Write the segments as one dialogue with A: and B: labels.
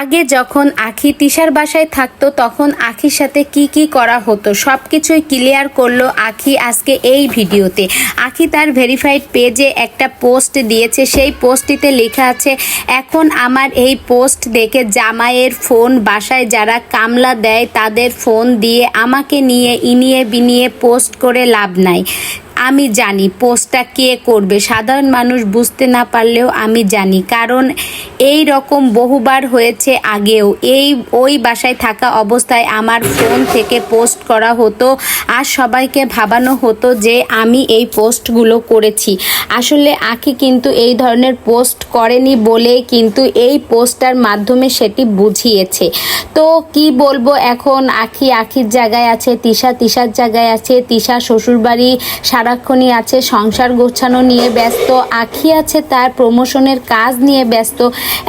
A: আগে যখন আখি তিশার বাসায় থাকতো তখন আখির সাথে কি কি করা হতো সব কিছুই ক্লিয়ার করলো আখি আজকে এই ভিডিওতে। আখি তার ভেরিফাইড পেজে একটা পোস্ট দিয়েছে, সেই পোস্টটিতে লেখা আছে, এখন আমার এই পোস্ট দেখে জামাইয়ের ফোন বাসায় যারা কামলা দেয় তাদের ফোন দিয়ে আমাকে নিয়ে ইনিয়ে বিনিয়ে পোস্ট করে লাভ নাই। আমি জানি পোস্টটা কে করবে, সাধারণ মানুষ বুঝতে না পারলেও আমি জানি, কারণ এই রকম বহুবার হয়েছে আগেও। ওই বাসায় থাকা অবস্থায় আমার ফোন থেকে পোস্ট করা হতো আর সবাইকে ভাবানো হতো যে আমি এই পোস্টগুলো করেছি। আসলে আখি কিন্তু এই ধরনের পোস্ট করেনি বলে কিন্তু এই পোস্টটার মাধ্যমে সেটি বুঝিয়েছে। তো কি বলবো, এখন আখির জায়গায় আছে, তিশার জায়গায় আছে। তিশা শ্বশুরবাড়ি সারাক্ষণই আছে সংসার গোছানো নিয়ে ব্যস্ত, আখি আছে তার প্রমোশনের কাজ নিয়ে ব্যস্ত।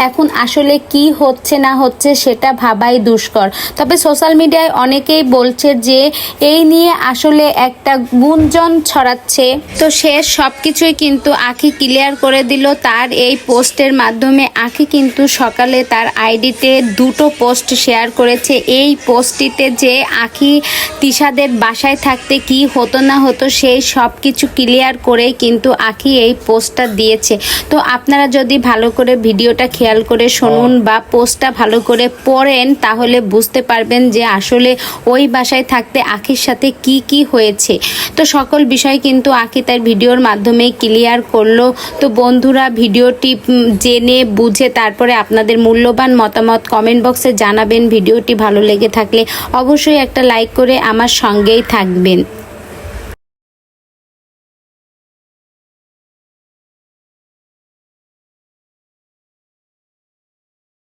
A: এখন আসলে কি হচ্ছে না হচ্ছে সেটা ভাবাই দুষ্কর। তবে সোশ্যাল মিডিয়ায় অনেকেই বলছে যে এই নিয়ে আসলে একটা গুঞ্জন ছড়াচ্ছে। তো সে সব কিছুই কিন্তু আখি ক্লিয়ার করে দিল তার এই পোস্টের মাধ্যমে। আখি কিন্তু সকালে তার আইডিতে দুটো পোস্ট শেয়ার করেছে। এই পোস্টটিতে যে আখি তিশাদের বাসায় থাকতে কি হতো না হতো সেই সব কিছু ক্লিয়ার করে কিন্তু আখি এই পোস্টটা দিয়েছে। তো আপনারা যদি ভালো করে ভিডিওটা খেয়াল করে শুনুন বা পোস্টটা ভালো করে পড়েন তাহলে বুঝতে পারবেন যে আসলে ওই বাসায় থাকতে আখির সাথে কি কি হয়েছে। তো সকল বিষয় কিন্তু আখি তার ভিডিওর মাধ্যমে ক্লিয়ার করলো। তো বন্ধুরা, ভিডিওটি জেনে বুঝে তারপরে আপনাদের মূল্যবান মতামত কমেন্ট বক্সে জানাবেন। ভিডিওটি ভালো লেগে থাকলে অবশ্যই একটা লাইক করে আমার সঙ্গেই থাকবেন।